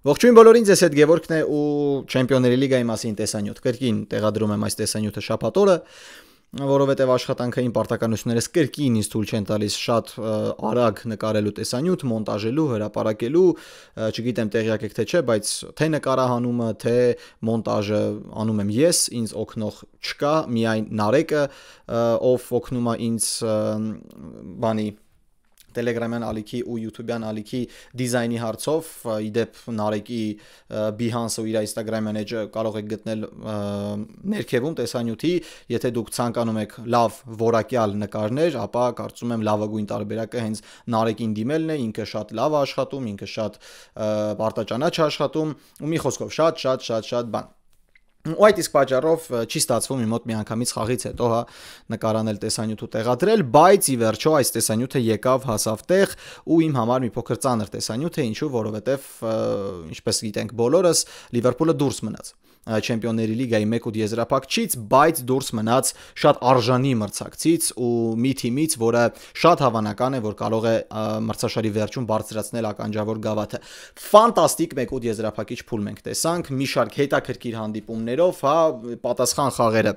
Ողջույն բոլորին, ձեզ հետ Գևորգն է ու Չեմպիոնների լիգայի մասին տեսանյութ։ Կրկին տեղադրում եմ այս տեսանյութը շաբաթ օրը, որովհետև աշխատանքային պարտականություններս կրկին ինձ թույլ չեն տալիս շատ արագ նկարելու տեսանյութ, մոնտաժելու, հրապարակելու, չգիտեմ տեղյակ եք թե չէ, բայց թե նկարահանումը, թե մոնտաժը անում եմ ես, ինձ օգնող չկա, միայն Նարեկը, ով օգնում է ինձ բանի Telegram-յան ալիքի ու YouTube-յան ալիքի դիզայնի հարցով, իդեպ Նարեկի Behance-ը ու իր Instagram-յան էջը կարող եք գտնել ներքևում տեսանյութի, եթե դուք ցանկանում եք լավ որակյալ նկարներ, ապա կարծում եմ լավագույն տարբերակը հենց Նարեկին դիմելն է, ինքը շատ լավ է աշխատում, ինքը շատ պարտաճանաչ է աշխատում ու մի խոսքով շատ բան։ Ու այդ իսկ պատճառով չի ստացվում իմ մոտ մի անգամից խաղից հետո հա նկարանել տեսանյութ ու տեղադրել, բայց ի վերջո այս տեսանյութը եկավ հասավ տեղ ու իմ համար մի փոքր ծանր տեսանյութ է, ինչու, որովհետև ինչպես գիտենք բոլորս, Լիվերպուլը դուրս մնաց Չեմպիոնների լիգայի 1/8 եզրափակչից, բայց դուրս մնաց շատ արժանի մրցակցից ու մի թիմից, որը շատ հավանական է, որ կարող է մրցաշարի վերջում բարձրացնել ականջավոր գավաթը։ Ֆանտաստիկ 1/8 եզրափակիչ փուլ մենք տեսանք, մի շարք հետաքրքիր հանդիպումներով, հա, պատասխան խաղերը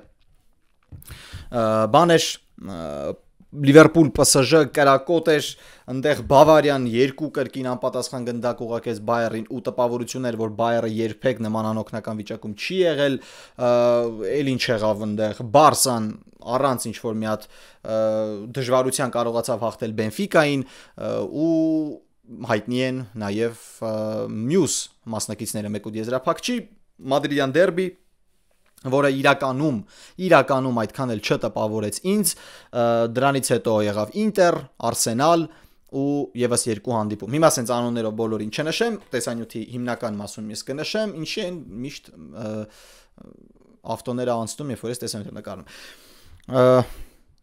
բաներ Լիվերպուլ PSG կրակոտ էր, այնտեղ Բավարիան 2 կրկին անպատասխան գնդակ ուղարկեց Բայերին ու տպավորություն էր, որ Բայերը երբեք նման անօգնական վիճակում չի եղել, էլ ինչ եղավ այնտեղ Բարսան առանց ինչ որ մի հատ դժվարության կարողացավ հաղթել Բենֆիկային ու հայտնի են նաև մյուս մասնակիցները 1/8 եզրափակչի Մադրիդյան դերբի, որը իրականում այդքան էլ չտպավորեց ինձ, դրանից հետո եղավ Ինտեր, Արսենալ ու եւս 2 հանդիպում։ Հիմա ասենց անուններով բոլորին չնշեմ, տեսանյութի հիմնական մասում ես կնշեմ, ինչի են միշտ ավտոները անցնում, երբ որ ես տեսանյութ նկարում։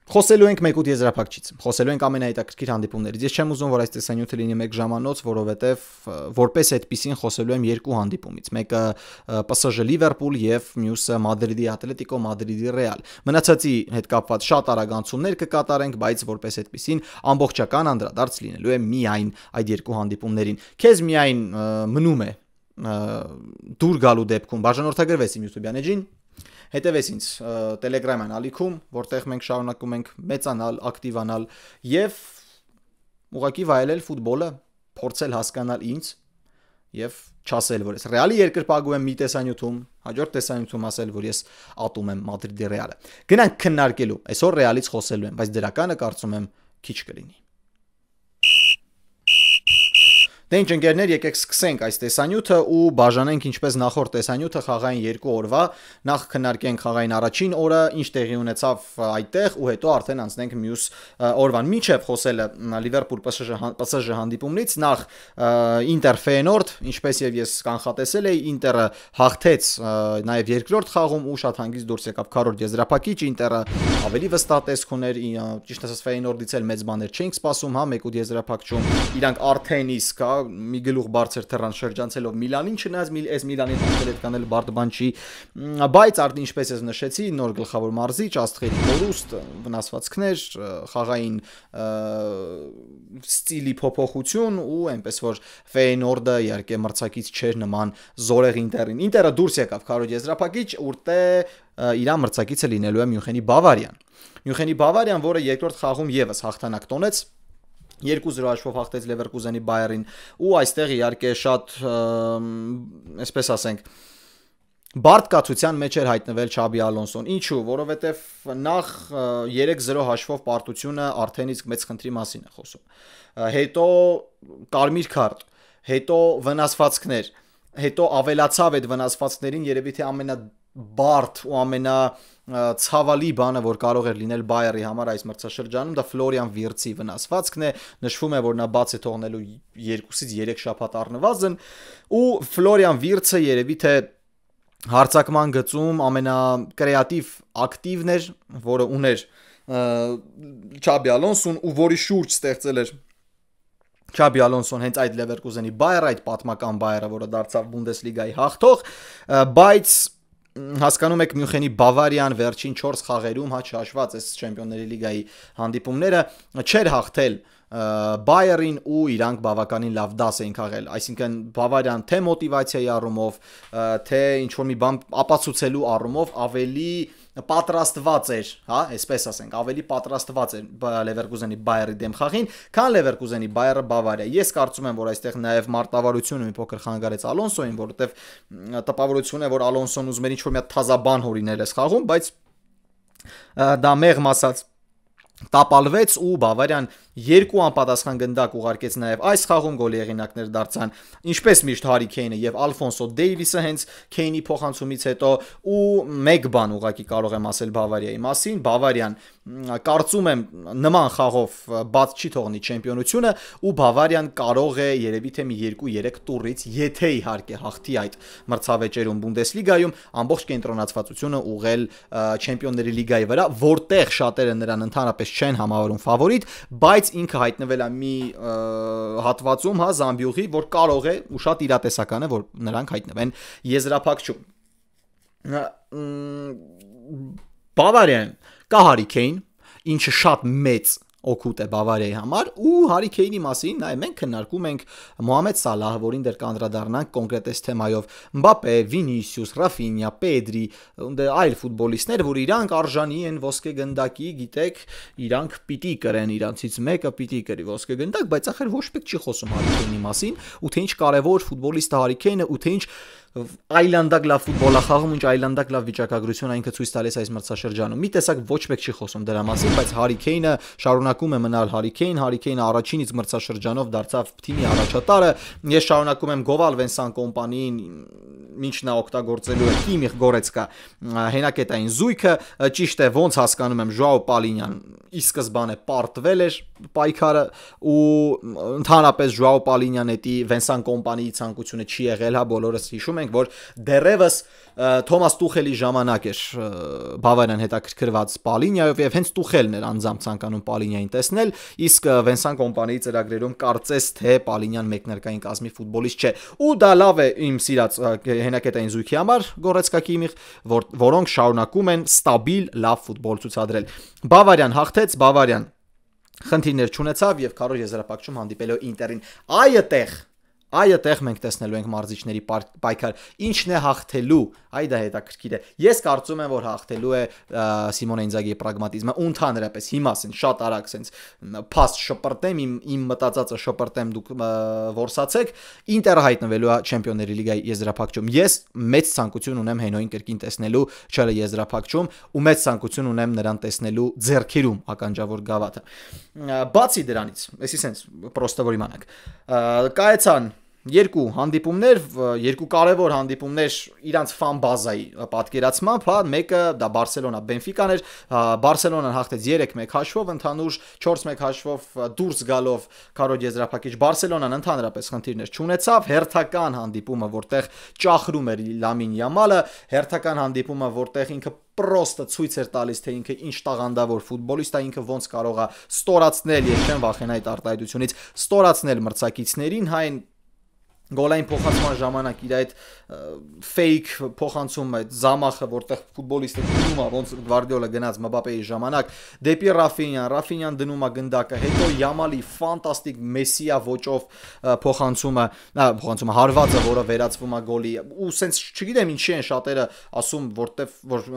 Խոսելու ենք 1/8 եզրափակչից, խոսելու ենք ամենահետաքրքիր հանդիպումներից։ Ես չեմ ուզում, որ այս տեսանյութը լինի 1 ժամանոց, որովհետև որպես այդպեսին խոսելու եմ 2 հանդիպումից։ Մեկը PSG Լիվերպուլ եւ մյուսը Մադրիդի Ատլետիկո Մադրիդի Ռեալ։ Մնացածի հետ կապված շատ արագ անցումներ կկատարենք, բայց որպես այդպեսին ամբողջական անդրադարձ լինելու է միայն այդ 2 հանդիպումներին։ Քեզ միայն մնում է դուր գալու դեպքում բաժանորդագրվես իմ YouTube-յան էջին, հետևես ինձ Telegram-յան ալիքում, որտեղ մենք շարունակում ենք մեծանալ, ակտիվանալ եւ ուղղակի վայելել ֆուտբոլը, փորձել հասկանալ ինձ եւ չասել, որ ես Ռեալի երկրպագու եմ մի տեսանյութում, հաջորդ տեսանյութում ասել, որ ես ատում եմ Մադրիդի Ռեալը։ Գնանք քննարկելու, այսօր Ռեալից խոսելու եմ, բայց դրականը կարծում եմ քիչ կլինի։ Դե ինչ ընկերներ, եկեք սկսենք այս տեսանյութը ու բաժանենք ինչպես նախորդ տեսանյութը խաղային 2 օրվա, նախ քննարկենք խաղային առաջին օրը, ինչ տեղի ունեցավ այդտեղ ու հետո արդեն անցնենք մյուս օրվան։ Մինչև խոսելը Լիվերպուլ PSG հանդիպումից, նախ Ինտեր Ֆեյենորդ, ինչպես եւ ես կանխատեսել էի, Ինտերը հաղթեց նաեւ երկրորդ խաղում ու շատ հանգիստ դուրս եկավ քառորդ եզրափակիչ, Ինտերը ավելի վստահ տեսք ուներ, ճիշտ ասած Ֆեյենորդից էլ մեծ բաներ չէինք սպասում, հա, 1/8 եզրափակչում իրանք արդեն իսկ մի գլուխ բարձր թռան շրջանցելով Միլանին, չնայած այս Միլանին հաղթել այդքան էլ բարդ բան չի, բայց արդեն ինչպես ես նշեցի, նոր գլխավոր մարզիչ, աստղերի կորուստ, վնասվածքներ, խաղային ստիլի փոփոխություն ու այնպես որ Ֆեյենորդը իհարկե մրցակից չէր նման զորեղ Ինտերին։ Ինտերը դուրս եկավ քառորդ եզրափակիչ, որտե իր մրցակիցը լինելու է Մյունխենի Բավարիան։ Մյունխենի Բավարիան, որը երկրորդ խաղում եւս հաղթանակ տոնեց 2-0 հաշվով հաղթեց Լևերկուզենի Բայերին ու այստեղ իհարկե շատ այսպես ասենք բարդ կացության մեջ էր հայտնվել Չաբի Ալոնսոն։ Ինչու, որովհետև նախ 3-0 հաշվով պարտությունը արդեն իսկ մեծ խնդրի մասին է խոսում։ Հետո կարմիր քարտ, հետո վնասվածքներ, հետո ավելացավ այդ վնասվածքներին երևի թե ամենաբարդ ու ցավալի բանը, որ կարող էր լինել Բայերի համար այս մրցաշրջանում, դա Ֆլորիան Վիրցի վնասվածքն է, նշվում է, որ նա բաց է թողնելու 2-ից 3 շաբաթ առնվազն, ու Ֆլորիան Վիրցը երևի թե հարցակման գծում ամենակրեատիվ ակտիվն էր, որը ուներ Չաբի Ալոնսոն ու որի շուրջ ստեղծել էր Չաբի Ալոնսոն հենց այդ Լևերկուզենի Բայերը, այդ պատմական Բայերը, որը դարձավ Բունդեսլիգայի հաղթող, բայց հասկանում եք Մյունխենի Բավարիան վերջին 4 խաղերում, հա չհաշված այս Չեմպիոնների լիգայի հանդիպումները, չէր հաղթել Բայերին ու իրանք բավականին լավ դաս էին քաղել, այսինքն Բավարիան թե մոտիվացիայի առումով, թե ինչ որ մի բան ապացուցելու առումով ավելի պատրաստված էր, հա, այսպես ասենք, ավելի պատրաստված էր Լևերկուզենի Բայերի դեմ խաղին, քան Լևերկուզենի Բայերը Բավարիա։ Ես կարծում եմ, որ այստեղ նաև մարտավարությունը մի փոքր խանգարեց Ալոնսոին, որովհետև տպավորություն է, որ Ալոնսոն ուզում էր ինչ-որ մի հատ թազաբան հորինել այս խաղում, բայց դա մեղմ ասած տապալվեց ու Բավարիան երկու անպատասխան գնդակ ուղարկեց նաև այս խաղում, գոլի հեղինակներ դարձան ինչպես միշտ Հարի Քեյնը եւ Ալֆոնսո Դեյվիսը հենց Քեյնի փոխանցումից հետո ու մեկ բան ուղղակի կարող եմ ասել Բավարիայի մասին, Բավարիան կարծում եմ նման խաղով բաց չի թողնի չեմպիոնությունը ու Բավարիան կարող է երևի թե մի 2-3 տուրից, եթե իհարկե հաղթի այդ մրցավեճերում Բունդեսլիգայում ամբողջ կենտրոնացվածությունը ուղղել Չեմպիոնների լիգայի վրա, որտեղ շատերը նրան ընդհանրապես չեն համարում ֆավորիտ, բայց ինքը հայտնվել է մի հատվածում, հա, Զամբյուղի, որ կարող է ու շատ իրատեսական է, որ նրանք հայտնվեն եզրափակչում։ Բավարիան կա Հարի Քեյն, ինչը շատ մեծ օգուտ է Բավարիայի համար ու Հարի Քեյնի մասին նայ մենք քննարկում ենք Մոհամեդ Սալահ, որին դեռ կանդրադառնանք կոնկրետ այս թեմայով, Մբապե, Վինիսիուս, Ռաֆինյա, Պեդրի, այլ ֆուտբոլիստներ, որ իրանք արժանի են ոսկե գնդակի, գիտեք, իրանք պիտի կրեն, իրանցից մեկը պիտի կրի ոսկե գնդակ, բայց ախր ոչ մեկ չի խոսում Հարի Քեյնի մասին, ու թե ինչ կարևոր ֆուտբոլիստ է Հարի Քեյնը, ու թե ինչ այլանդակ լավ ֆուտբոլ է խաղում, ինչ այլանդակ լավ վիճակագրություն է ինքը ցույց տալիս այս մրցաշրջանում։ Մի տեսակ ոչ մեկ չի խոսում դրա մասին, բայց Հարի Քեյնը շարունակում է մնալ Հարի Քեյնը առաջինից մրցաշրջանով դարձավ թիմի առաջատարը։ Ես շարունակում եմ գովալ Վենսան Կոմպանիին, ինչ նա օգտագործելու է Կիմիխ Գորեցկա հենակետային զույգը, ճիշտ է, ոնց հասկանում եմ Ժուաո Պալինյան ի սկզբանե պարտվել էր պայքարը ու ընդհանրապես Ժուաո Պալինյան էտի Վենսան Կոմպանիի ցանկությունը չի եղել, հա, բոլորս հիշում ենք, որ դեռևս Թոմաս Տուխելի ժամանակ էր Բավարիան հետաքրքրված Պալինյայով եւ հենց Տուխելն էր անձամբ ցանկանում Պալինյային տեսնել, իսկ Վենսան Կոմպանիի ծրագրերում կարծես թե Պալինյան մեկնարկային կազմի ֆուտբոլիստ չէ։ Ու դա լավ է իմ սիրած հենակետային զույգի համար Գորեցկա Կիմիխ, որոնք շարունակում են ստաբիլ լավ ֆուտբոլ ցուցադրել։ Բավարիան հաղթեց, Բավարիան խնդիրներ չունեցավ եւ քարոզ եզրափակչում հանդիպելով Ինտերին։ Այդտեղ մենք տեսնելու ենք մարզիչների պայքար, ինչն է հաղթելու, այ դա հետաքրքիր է։ Ես կարծում եմ, որ հաղթելու է Սիմոնե Ինզագիի պրագմատիզմը, ու ընդհանրապես հիմա ասեն շատ արագ sense փաստ շպրտեմ, իմ մտածածը շպրտեմ, դուք որսացեք, Ինտերը հայտնվելու է Չեմպիոնների լիգայի եզրափակչում։ Ես մեծ ցանկություն ունեմ Հենոյին կրկին տեսնելու չելը եզրափակչում ու մեծ ցանկություն ունեմ նրան տեսնելու ձեռքերում ականջավոր գավաթը։ Բացի դրանից, էսի sense պրոստը որ իմանաք, կայացան երկու հանդիպումներ, երկու կարևոր հանդիպումներ իրանց ֆան բազայի պատկերացմամբ, հա, մեկը դա Բարսելոնա Բենֆիկան էր, Բարսելոնան հաղթեց 3-1 հաշվով, ընդհանուր 4-1 հաշվով դուրս գալով քարոզ եզրափակիչ Բարսելոնան ընդհանրապես խնդիրներ չունեցավ, հերթական հանդիպումը, որտեղ ճախրում էր Լամին Յամալը, հերթական հանդիպումը, որտեղ ինքը պրոստը ցույց էր տալիս, թե ինքը ինչ տաղանդավոր ֆուտբոլիստ է, ինքը ոնց կարող է ստորացնել, ես չեմ վախենա այդ արտահայտությունից, ստորացնել մրցակիցներին, հայն գոլային փոխանցման ժամանակ իր այդ ֆեյք փոխանցումը, այդ զամախը, որտեղ ֆուտբոլիստը դնում է, ոնց Գվարդիոլա գնաց Մբապեի ժամանակ, դեպի Ռաֆինյան դնում է գնդակը, հետո Յամալի ֆանտաստիկ Մեսիա ոճով փոխանցումը հարվածը, որը վերածվում է գոլի, ու սենց չգիտեմ ինչի են շատերը ասում, որ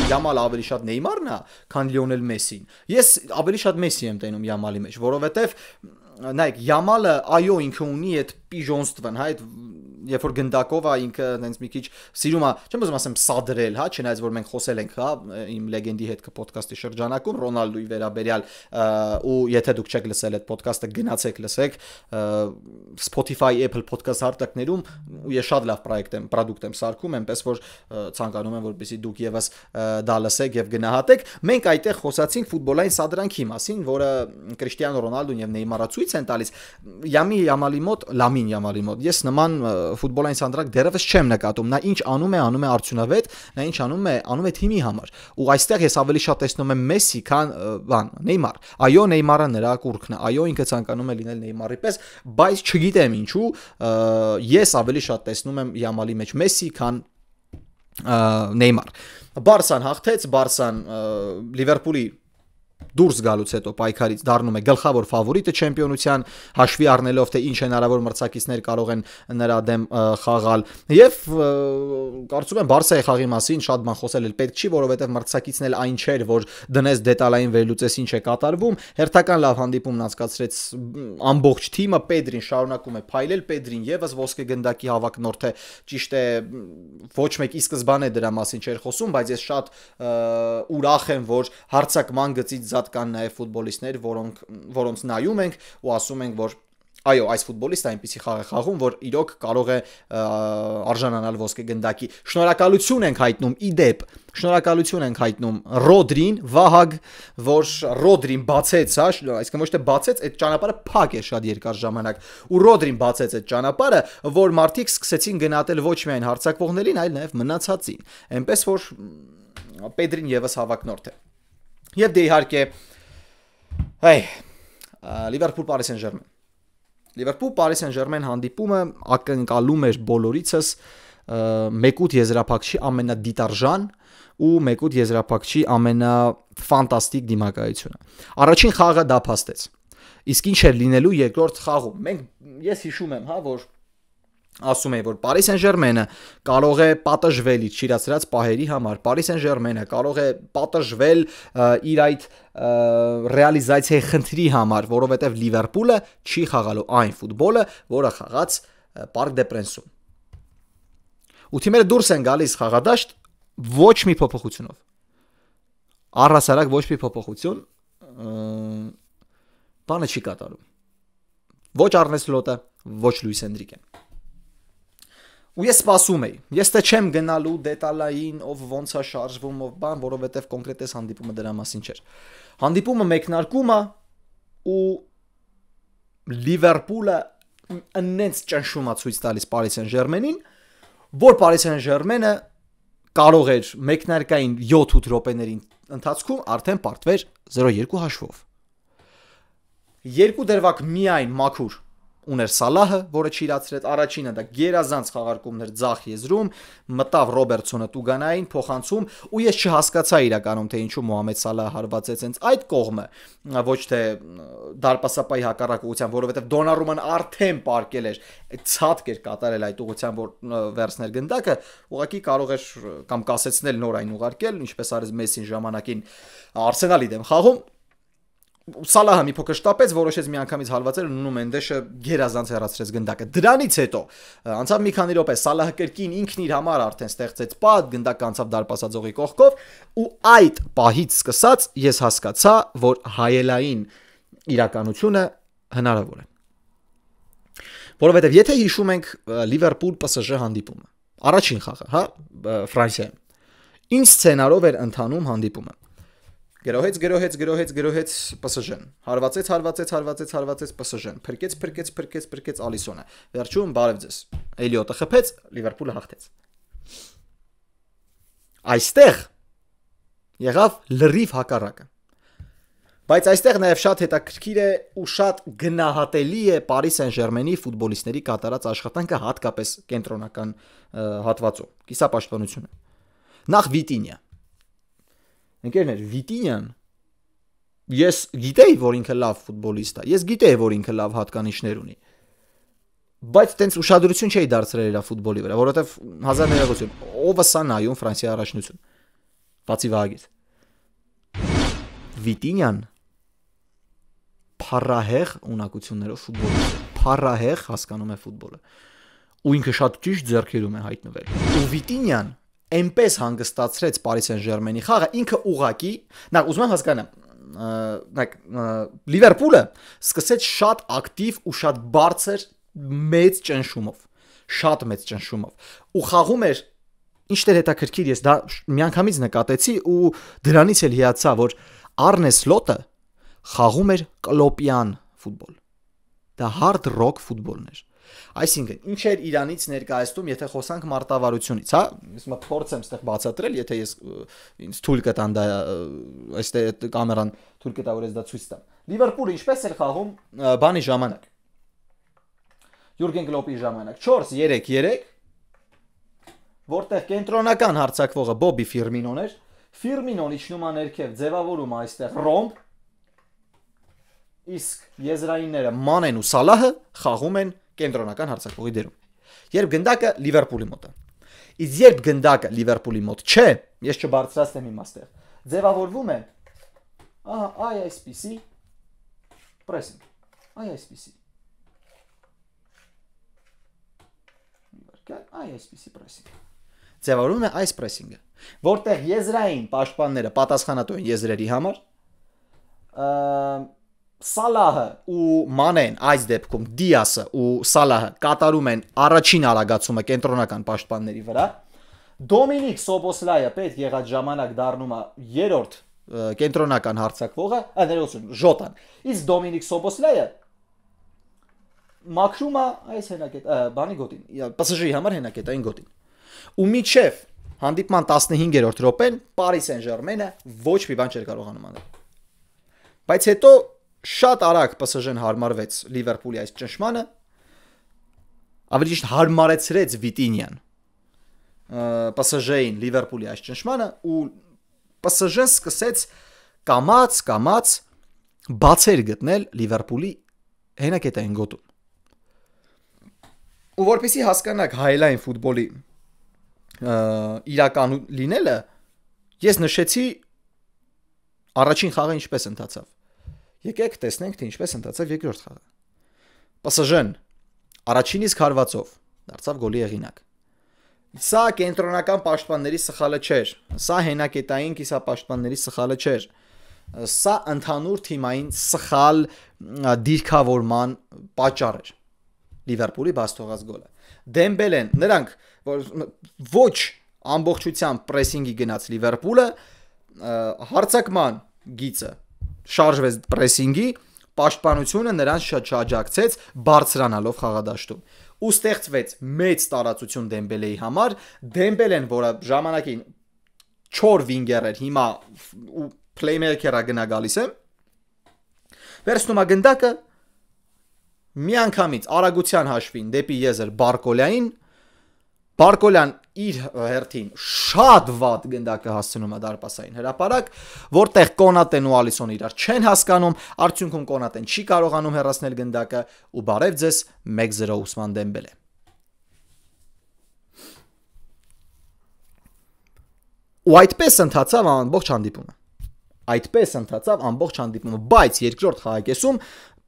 Յամալը ավելի շատ Նեյմարն է, քան Լիոնել Մեսին։ Ես ավելի շատ Մեսի եմ տենում Յամալի մեջ, որովհետև նայեք, Յամալը այո ինքը ունի այդ պիժոնստվն, հա, այդ երբ որ գնդակով է ինքը հենց մի քիչ սիրում է, չեմ ուզում ասեմ սադրել, հա, չնայած որ մենք խոսել ենք, հա, իմ լեգենդի հետ ոդկասթի շրջանակում Ռոնալդոյի վերաբերյալ, ու եթե դուք չեք լսել այդ ոդկասթը, գնացեք լսեք Spotify, Apple podcast հարթակներում, ու ես շատ լավ պրոդուկտ եմ սարքում, այնպես որ ցանկանում եմ որպեսզի դուք եւս դա լսեք եւ գնահատեք։ Մենք այդտեղ խոսացինք ֆուտբոլային սադրանքի մասին, որը Կրիշտիանո Ռոնալդոն եւ Նեյմարը ցույց են տալիս Լամին Յամալի մոտ։ Ես նման ֆուտբոլային սանդրակ դեռևս չեմ նկատում։ Նա ինչ անում է արդյունավետ, նա ինչ անում է թիմի համար։ Ու այստեղ ես ավելի շատ տեսնում եմ Մեսսի, քան Նեյմար։ Այո, Նեյմարը նրա կուրքն է։ Այո, ինքը ցանկանում է լինել Նեյմարի պես, բայց չգիտեմ ինչու, ես ավելի շատ տեսնում եմ Յամալի մեջ Մեսսի, քան Նեյմար։ Բարսան հաղթեց, Բարսան Լիվերպուլի դուրս գալուց հետո պայքարից դառնում է գլխավոր ֆավորիտը չեմպիոնության, հաշվի առնելով թե ինչ հնարավոր մրցակիցներ կարող են նրա դեմ խաղալ, եւ կարծում եմ Բարսայի խաղի մասին շատ բան խոսել էլ պետք չի, որովհետեւ մրցակիցն էլ այն չէր, որ դնես դետալային վերլուծես ինչ է կատարվում, հերթական լավ հանդիպումն անցկացրեց ամբողջ թիմը, Պեդրին շարունակում է փայլել, Պեդրին եւս ոսկե գնդակի հավակնորդ է, ճիշտ է, ոչ մեկ ի սկզբանե դրա մասին չէր խոսում, բայց ես շատ ուրախ եմ, որ հարցակման գծից զատ կան նաև ֆուտբոլիստներ, որոնց նայում ենք ու ասում ենք, որ այո, այս ֆուտբոլիստը այնպիսի խաղ է խաղում, որ իրոք կարող է արժանանալ ոսկե գնդակի։ Շնորհակալություն ենք հայտնում իդեպ, շնորհակալություն ենք հայտնում Ռոդրին, Վահագ, որ Ռոդրին բացեց, հա, այսինքն ոչ թե բացեց, այդ ճանապարհը փակ է շատ երկար ժամանակ, ու Ռոդրին բացեց այդ ճանապարհը, որ մարդիկ սկսեցին գնահատել ոչ միայն հարցակվողներին, այլ նաև մնացածին։ Այնպես որ Պեդրին եւս հավակնորդ է։ Եվ դե իհարկե, Լիվերպուլ Պարիս Սեն-Ժերմեն։ Լիվերպուլ Պարիս Սեն-Ժերմեն հանդիպումը ակնկալում էր բոլորիցս 1-8 եզրափակչի ամենադիտարժան ու 1-8 եզրափակչի ամենաֆանտաստիկ դիմակայությունը։ Առաջին խաղը դա փաստեց։ Իսկ ինչ էր լինելու երկրորդ խաղում։ Ես հիշում եմ, հա, որ ասում էի, որ Պարիս Սեն-Ժերմենը կարող է պատժվել իր չիրացրած պահերի համար, Պարիս Սեն-Ժերմենը կարող է պատժվել իր այդ ռեալիզացիայի խնդրի համար, որովհետև Լիվերպուլը չի խաղալու այն ֆուտբոլը, որը խաղաց Պարկ դե Պրենսում։ Ու թիմերը դուրս են գալիս խաղադաշտ ոչ մի փոփոխությունով։ Առհասարակ ոչ մի փոփոխություն բանը չի կատարում։ Ոչ Արնե Սլոտը, ոչ Լուիս Էնրիկեն։ Ու ես սպասում էի։ Ես թե չեմ գնալու դետալային, ով ոնց է շարժվում, ով բան, որովհետև կոնկրետ հանդիպումը դրա մասին չէր։ Հանդիպումը մեկնարկում է ու Լիվերպուլը այնց ճնշում է ցույց տալիս Պարիս Սեն-Ժերմենին, որ Պարիս Սեն-Ժերմենը կարող էր մեկնարկային 7-8 րոպեների ընթացքում արդեն պարտվեր 0-2 հաշվով։ Երկու դերվակ միայն մաքուր ուներ Սալահը, որը չիրացրեց, առաջինը դա գերազանց խաղարկումներ ձախ եզրում, մտավ Ռոբերտսոնը Տուգանային փոխանցում, ու ես չհասկացա իրականում թե ինչու Մոհամեդ Սալահը հարվածեց հենց այդ կողմը, ոչ թե դարպասապայի հակառակ ուղղությամբ, որովհետև Դոնարուման արդեն պարկել էր, ցածկ էր կատարել այդ ուղղությամբ, որ վերցներ գնդակը, ուղղակի կարող էր կամ կասեցնել նոր այն ուղարկել, ինչպես արեց Մեսսին ժամանակին Արսենալի դեմ խաղում։ Սալահը մի փոքր շտապեց, որոշեց միանգամից հալվածել ու Նունո Մենդեշը գերազանց հեռացրեց գնդակը։ Դրանից հետո անցավ մի քանի րոպե, Սալահը կրկին ինքն իր համար արդեն ստեղծեց պատ, գնդակը անցավ դարպասաձողի կողքով, ու այդ պահից սկսած ես հասկացա, որ հայելային իրականությունը հնարավոր է։ Որովհետև եթե հիշում ենք Լիվերպուլ PSG հանդիպումը, առաջին խաղը, հա, Ֆրանսիայում, ինչ սցենարով էր ընթանում հանդիպումը։ Գրոհեց PSG-ն, հարվածեց PSG-ն, փրկեց Ալիսոնը, վերջում բարև ձեզ, Էլիոտը խփեց, Լիվերպուլը հաղթեց։ Այստեղ եղավ լրիվ հակառակը, բայց այստեղ նաև շատ հետաքրքիր է ու շատ գնահատելի է Պարիս Սեն-Ժերմենի ֆուտբոլիստների կատարած աշխատանքը, հատկապես կենտրոնական հատվածում, կիսապաշտպանությունը։ Նախ Վիտինյա։ Ընկերներ, Վիտինյան, ես գիտեի, որ ինքը լավ ֆուտբոլիստ է, ես գիտեի, որ ինքը լավ հատկանիշներ ունի, բայց տենց ուշադրություն չէի դարձրել իր ֆուտբոլի վրա, որովհետև 1900 ով է սա նայում Ֆրանսիայի առաջնություն, բացի Վահագից։ Վիտինյան փառահեղ ունակություններով ֆուտբոլիստ է, փառահեղ հասկանում է ֆուտբոլը, ու ինքը շատ ճիշտ ձեռքերում է հայտնվել։ Ու Վիտինյան այնպես հանգստացրեց Պարիս Սեն-Ժերմենի խաղը, ինքը ուղակի, նախ ուզում եմ հասկանամ, Լիվերպուլը սկսեց շատ ակտիվ ու շատ բարձր մեծ ճնշումով, շատ մեծ ճնշումով, ու խաղում էր, ինչտեղ հետաքրքիր, ես դա միանգամից նկատեցի ու դրանից էլ հիացա, որ Արնե Սլոտը խաղում էր կլոպյան ֆուտբոլ, դա hard rock ֆուտբոլն էր։ Այսինքն, ինչ էր իրանից ներկայացնում, եթե խոսանք մարտավարությունից, հա, ես մա փորձեմ ստեղ բացատրել, եթե ես ինձ թույլ կտան դա, այստեղ կամերան թույլ կտա, որ ես դա ցույց տամ։ Լիվերպուլը ինչպես էր խաղում բանի ժամանակ։ Յուրգեն Կլոպի ժամանակ 4-3-3, որտեղ կենտրոնական հարձակվողը Բոբի Ֆիրմինոն էր, Ֆիրմինոն իջնում է ներքև, ձևավորում այստեղ ռոմբ, իսկ եզրայինները Մանեն ու Սալահը խաղում են կենտրոնական հարձակվողի դերում։ Երբ գնդակը Լիվերպուլի մոտ է։ Իսկ երբ գնդակը Լիվերպուլի մոտ չէ, ես չբարձրացնեմ իմ աստեղ, ձևավորվում է այ այսպիսի pressing, այ այսպիսի։ Այ այսպիսի pressing։ Ձևավորվում է այս pressing-ը, որտեղ եզրային պաշտպանները պատասխանատու են եզրերի համար, Սալահը ու Մանեն այս դեպքում Դիասը ու Սալահը կատարում են առաջին արագացումը կենտրոնական պաշտպանների վրա, Դոմինիկ Սոբոսլայը պետք եղած ժամանակ դառնում է երրորդ կենտրոնական հարձակվողը, ներողություն, Ժոտան, իսկ Դոմինիկ Սոբոսլայը մաքրում է այս հենակետ, բանի գոտին, PSG-ի համար հենակետային գոտին։ Ու միջև հանդիպման 15-րդ րոպեն Paris Saint-Germain-ը ոչ մի բան չէր կարողանում անել։ Բայց հետո շատ արագ PSG-ն հարմարվեց Լիվերպուլի այս ճնշմանը, ավելի ճիշտ հարմարեցրեց Վիտինյան PSG-ին Լիվերպուլի այս ճնշմանը ու PSG-ն սկսեց կամաց բացեր գտնել Լիվերպուլի հենակետային գոտում։ Ու որպեսզի հասկանաք հայլայն ֆուտբոլի իրական լինելը, ես նշեցի առաջին խաղը ինչպես ընթացավ։ Եկեք տեսնենք, թե ինչպես ընթացավ երկրորդ խաղը։ PSG-ն առաջինից հարվածով դարձավ գոլի հեղինակ։ Սա կենտրոնական պաշտպանների սխալը չէր, սա հենակետային կիսապաշտպանների սխալը չէր, սա ընդհանուր թիմային սխալ դիրքավորման պատճառ էր։ Լիվերպուլի բաց թողած գոլը։ Դեմբելեն, նրանք ոչ ամբողջությամբ պրեսինգի գնաց Լիվերպուլը, հարձակման գիծը շարժվեց պրեսինգի, պաշտպանությունը նրանց շրջակցեց բարձրանալով խաղադաշտում։ Ու ստեղծվեց մեծ տարածություն Դեմբելեի համար, Դեմբելեն, որը ժամանակին 4 վինգեր էր, հիմա ու playmaker-ը գնա գալիս է, վերցնում է գնդակը, միանգամից արագության հաշվին դեպի եզր Բարկոլյան իր հերթին շատ վատ գնդակը հասցնում է դարպասային հրապարակ, որտեղ Կոնատեն ու Ալիսոն իրար չեն հասկանում, արդյունքում Կոնատեն չի կարողանում հեռացնել գնդակը ու բարև ձեզ 1-0 Ուսման Դեմբելե։ Ու այդպես ընթացավ ամբողջ հանդիպումը, բայց երկրորդ խաղակեսում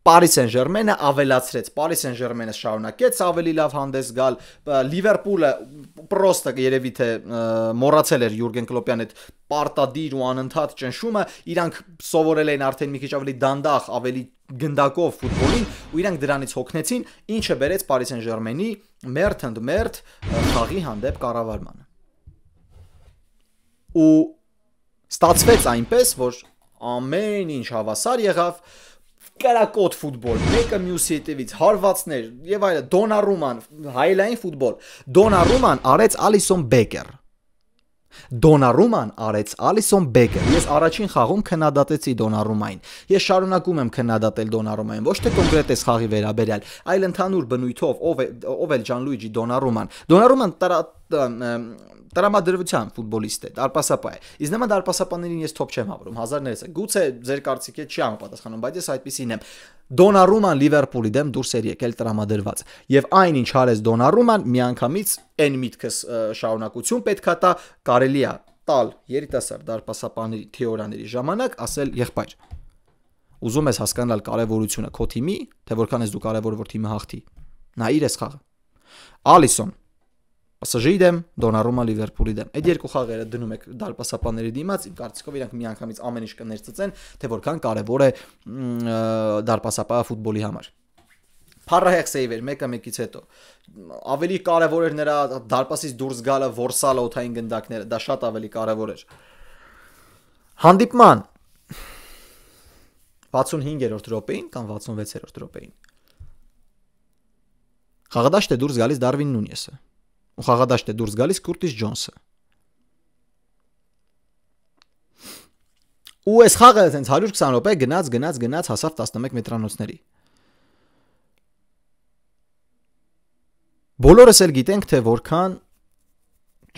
Paris Saint-Germain-ը ավելացրեց, Paris Saint-Germain-ը շարունակեց ավելի լավ հանդես գալ, Լիվերպուլը պրոստը երևի թե մոռացել էր Յուրգեն Կլոպյան այդ պարտադիր ու անընդհատ ճնշումը, իրանք սովորել էին արդեն մի քիչ ավելի դանդաղ, ավելի գնդակով ֆուտբոլին ու իրանք դրանից հոգնեցին, ինչը բերեց Paris Saint-Germain-ի մերթ խաղի հանդեպ կառավարմանը։ Ու ստացվեց այնպես, որ ամեն ինչ հավասար եղավ, կրակոտ ֆուտբոլ, մեկը մյուսի հետևից հարվածներ եւ այլն, Դոնարուման, հայլային ֆուտբոլ, Դոնարուման արեց Ալիսոն Բեկեր։ Ես առաջին խաղում քննադատեցի Դոնարումային։ Ես շարունակում եմ քննադատել Դոնարումային, ոչ թե կոնկրետ այս խաղի վերաբերյալ, այլ ընդհանուր բնույթով, ով էլ Ջանլուիջի Դոնարուման։ Դոնարուման տրամադրության ֆուտբոլիստ է, դարպասապա է։ Իսկ նման դարպասապաներին ես թոփ չեմ հավրում, 1000-ից է։ Գուցե ձեր կարծիքը չի համապատասխանում, բայց ես այդպեսին եմ։ Դոնարուման Լիվերպուլի դեմ դուրս էր եկել տրամադրված։ Եվ այնինչ արեց Դոնարուման, միանգամից այն միտքս շարունակություն պետքա տա, կարելի է տալ երիտասարդ դարպասապաների թեորիաների ժամանակ, ասել եղբայր։ Ուզում ես հասկանալ կարևորությունը քո թիմի, թե որքան ես դու կարևոր որ թիմը հաղթի։ Նայիր այս խաղը։ Ալիսոն PSG-ի դեմ, Դոնարուման Լիվերպուլի դեմ։ Այդ երկու խաղերը դնում եք դարպասապանների դիմաց, իմ կարծիքով իրանք միանգամից ամեն ինչ կներծծեն, թե որքան կարևոր է դարպասապահը ֆուտբոլի համար։ Փառահեղ սեյվ էր մեկը մեկից հետո։ Ավելի կարևոր էր նրա դարպասից դուրս գալը, որսալը օթային գնդակները, դա շատ ավելի կարևոր էր։ Հանդիպման 65-րդ րոպեին կամ 66-րդ րոպեին խաղադաշտ է դուրս գալիս Դարվին Նունյեսը։ Ու խաղադաշտ է դուրս գալիս Կուրտիս Ջոնսը։ Ու այս խաղը հենց 120 րոպե գնաց հասավ 11 մետրանոցների։ Բոլորս էլ գիտենք, թե որքան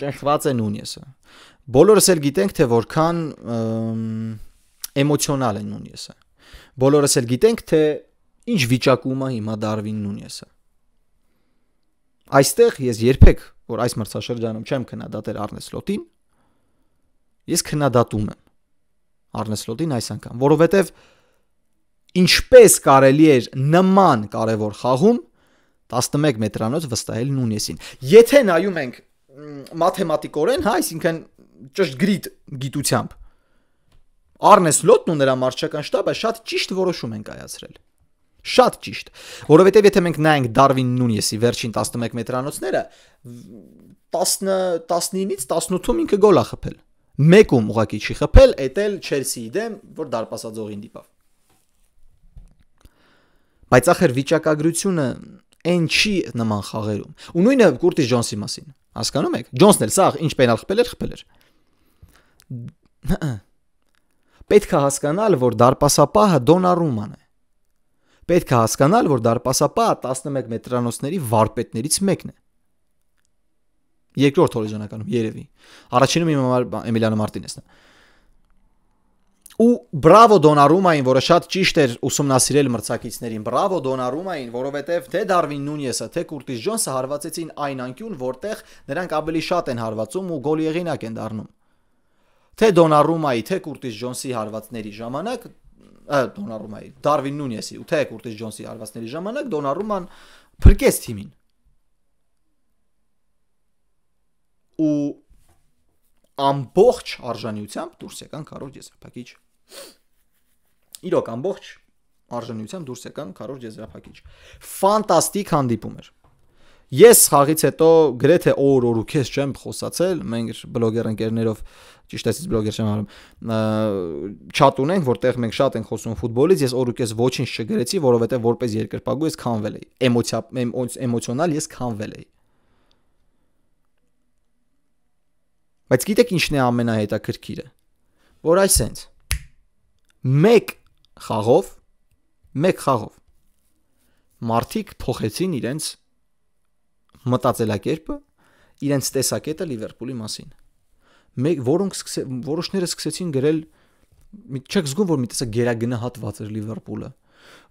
ճնշված է Նունյեսը։ Բոլորս էլ գիտենք, թե որքան էմոցիոնալ է Նունյեսը։ Բոլորս էլ գիտենք, թե ինչ վիճակում է հիմա Դարվին Նունյեսը։ Այստեղ ես երբեք, որ այս մրցաշրջանում չեմ քննադատել Արնե Սլոտին, ես քննադատում եմ Արնե Սլոտին այս անգամ, որովհետև ինչպես կարելի էր նման կարևոր խաղում 11 մետրանոց վստահել Նունյեսին։ Եթե նայում ենք մաթեմատիկորեն, հա, այսինքն ճշգրիտ գիտությամբ, Արնե Սլոտն ու նրա մարզչական շտաբը շատ ճիշտ որոշում են կայացրել։ Շատ ճիշտ, որովհետև եթե մենք նայենք Դարվին Նունյեսի վերջին 11 մետրանոցները, 19-ից 18-ում ինքը գոլ է խփել։ Մեկում ուղղակի չի խփել, էտել Չելսիի դեմ, որ դարպասաձողին դիպավ։ Բայց ախր վիճակագրությունը այն չի նման խաղերում։ Ու նույնը Կուրտիս Ջոնսի մասին։ Հասկանում եք։ Ջոնսն էլ սա ինչ պենալ խփել էր։ Պետք է հասկանալ, որ դարպասապահը Դոնարուման է։ Պետք է հասկանալ, որ դարպասապահը 11 մետրանոցների վարպետներից մեկն է։ Երկրորդ հորիզոնականում երևի։ Առաջինում իմ համար Էմիլիանո Մարտինեսն է։ Ու բրավո Դոնարումային, որը շատ ճիշտ էր ուսումնասիրել մրցակիցներին, բրավո Դոնարումային, որովհետև թե Դարվին Նունյեսը, թե Կուրտիս Ջոնսը հարվածեցին այն անկյուն, որտեղ նրանք ավելի շատ են հարվածում ու գոլի եղինակ են դառնում։ Թե Դոնարումայի, թե Կուրտիս Ջոնսի հարվածների ժամանակ, Դարվին Նունյեսի ու թե Կուրտիս Ջոնսի հարվածների ժամանակ Դոնարուման փրկեց թիմին։ Ու ամբողջ արժանությամբ դուրս եկան քառորդ եզրափակիչ։ Իրոք ամբողջ արժանությամբ դուրս եկան քառորդ եզրափակիչ։ Ֆանտաստիկ հանդիպում էր։ Ես խաղից հետո գրեթե օր ու քեզ չեմ խոսացել, մենք բլոգեր ընկերներով, ճիշտ ասած բլոգեր չեմ արում, չաթ ունենք, որտեղ մենք շատ ենք խոսում ֆուտբոլից, ես օր ու քեզ ոչինչ չգրեցի, որովհետև որպես երկրպագու ես քանվել էի, էմոցիոնալ ես քանվել էի։ Բայց գիտեք ինչն է ամենահետաքրքիրը, որ այսենց մեկ խաղով մարդիկ փոխեցին իրենց մտածելակերպը, իրենց տեսակետը Լիվերպուլի մասին։ Որոշները սկսեցին գրել, չեք զգում, որ մի տեսակ գերագնահատված էր Լիվերպուլը։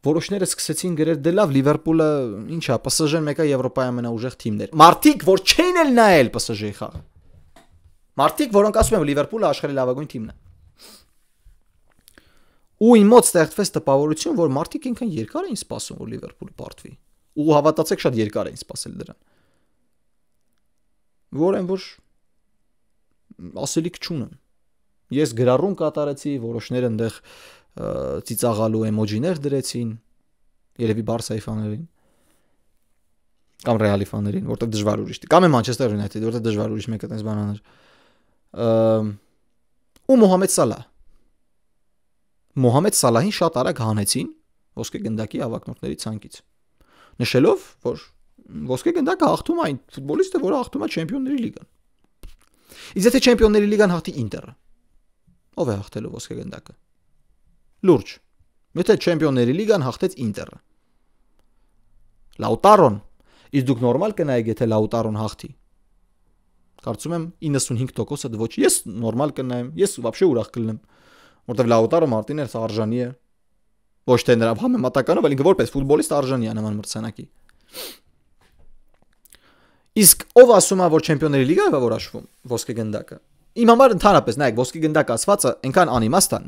Որոշները սկսեցին գրել, դե լավ, Լիվերպուլը ինչ է, PSG-ն մեկը Եվրոպայի ամենաուժեղ թիմն էր։ Մարդիկ, որ չեն էլ նայել PSG-ի խաղը։ Մարդիկ, որոնք ասում են, Լիվերպուլը աշխարհի լավագույն թիմն է։ Ու իմ մոտ ստեղծվեց տպավորություն, որ մարդիկ ինքն երկար էին սպասում, որ Լիվերպուլը պարտվի։ Ու հավատացեք, շատ երկար էին սպասել դրան։ Որ ասելիք չունեմ։ Ես գրառում կատարեցի, որոշները այնտեղ ծիծաղալու էմոջիներ դրեցին, երևի Բարսայի ֆաներին կամ Ռեալի ֆաներին, որտեղ դժվար ուրիշ։ Կամ Մանչեսթեր Յունայթեդ, որտեղ դժվար ուրիշ մեկը տես բանաներ։ Ու Մոհամեդ Սալահին շատ արագ հանեցին ոսկե գնդակի ավագնորդների ցանկից։ Նշելով, որ ոսկե գնդակը հաղթում է այն ֆուտբոլիստը, որը հաղթում է Չեմպիոնների լիգան։ Իսկ եթե Չեմպիոնների լիգան հաղթի Ինտերը, ով է հաղթելու ոսկե գնդակը։ Լուրջ։ Եթե Չեմպիոնների լիգան հաղթեց Ինտերը։ Լաուտարոն, իսկ դուք նորմալ կնայեք, եթե Լաուտարոն հաղթի։ Կարծում եմ 95%-ը ոչ։ Ես նորմալ կնայեմ, ես вообще ուրախ կլինեմ, որտեղ Լաուտարո Մարտինեսը արժանի է ոչ թե նրա համեմատականով, այլ ինքը որպես ֆուտբոլիստ արժանի է նման մրցանակի։ Իսկ ով ասում է, որ Չեմպիոնների լիգայով է որ աշխվում ոսկե գնդակը։ Իմ համար ընդհանրապես նայեք, ոսկե գնդակ ասվածը այնքան անիմաստ է,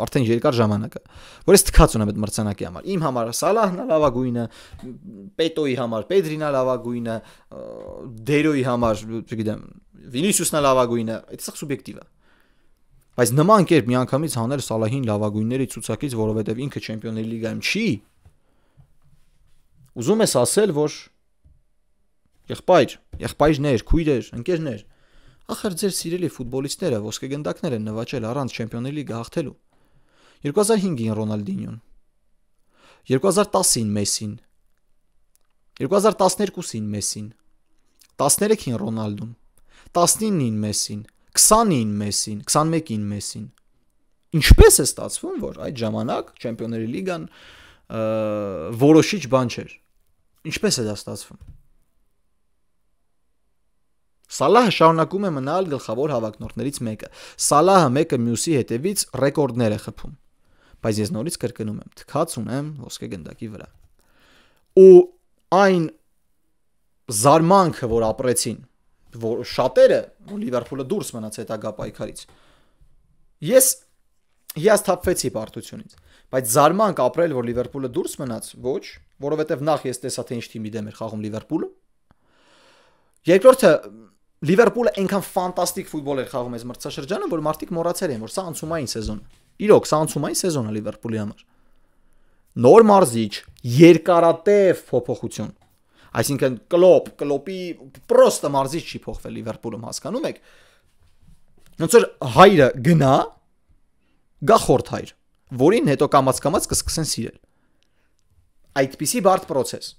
արդեն երկար ժամանակը, որ ես թքած ունեմ այդ մրցանակի համար։ Իմ համար Սալահն է լավագույնը, Պետոյի համար Պեդրին է լավագույնը, Դերոյի համար, չգիտեմ, Վինիսիուսն է լավագույնը, այդ սա սուբյեկտիվ է։ Բայց նման կերպ միանգամից հանել Սալահին լավագույնների ցուցակից, որովհետև ինքը Չեմպիոնների լիգայում չի։ Ուզում ես ասել, որ եղբայրներ, քույրեր, ընկերներ, ախր ձեր սիրելի ֆուտբոլիստները ոսկե գնդակներ են նվաճել առանց Չեմպիոնների լիգա հաղթելու։ 2005-ին Ռոնալդինյոն, 2010-ին Մեսին, 2012-ին Մեսին, 13-ին Ռոնալդուն, 19-ին Մեսին, 20-ին Մեսին, 21-ին Մեսին։ Ինչպես է ստացվում, որ այդ ժամանակ Չեմպիոնների լիգան որոշիչ բան չէր։ Ինչպես է դա ստացվում։ Սալահը շարունակում է մնալ գլխավոր հավակնորդներից մեկը։ Սալահը մեկը մյուսի հետևից ռեկորդներ է խփում։ Բայց ես նորից կրկնում եմ, թքած ունեմ ոսկե գնդակի վրա։ Ու այն զարմանքը, որ ապրեցին, որ շատերը, որ Լիվերպուլը դուրս մնաց հետագա պայքարից։ Ես հիասթափվեցի պարտությունից, բայց զարմանք ապրել, որ Լիվերպուլը դուրս մնաց, ոչ, որովհետև նախ ես տեսա, թե ինչ թիմի դեմ էր խաղում Լիվերպուլը։ Երկրորդը Լիվերպուլը այնքան ֆանտաստիկ ֆուտբոլ էր խաղում այս մրցաշրջանը, որ մարդիկ մոռացել են, որ սա անցումային սեզոն է։ Իրոք, սա անցումային սեզոն է Լիվերպուլի համար։ Նոր մարզիչ, երկարատև փոփոխություն։ Այսինքն կլոպի պրոստը մարզիչ չի փոխվել Լիվերպուլում, հասկանում եք։ Ոնց որ հայրը գնա, գա խորթ հայր, որին հետո կամաց կսկսեն սիրել։ Այդպիսի բարդ process։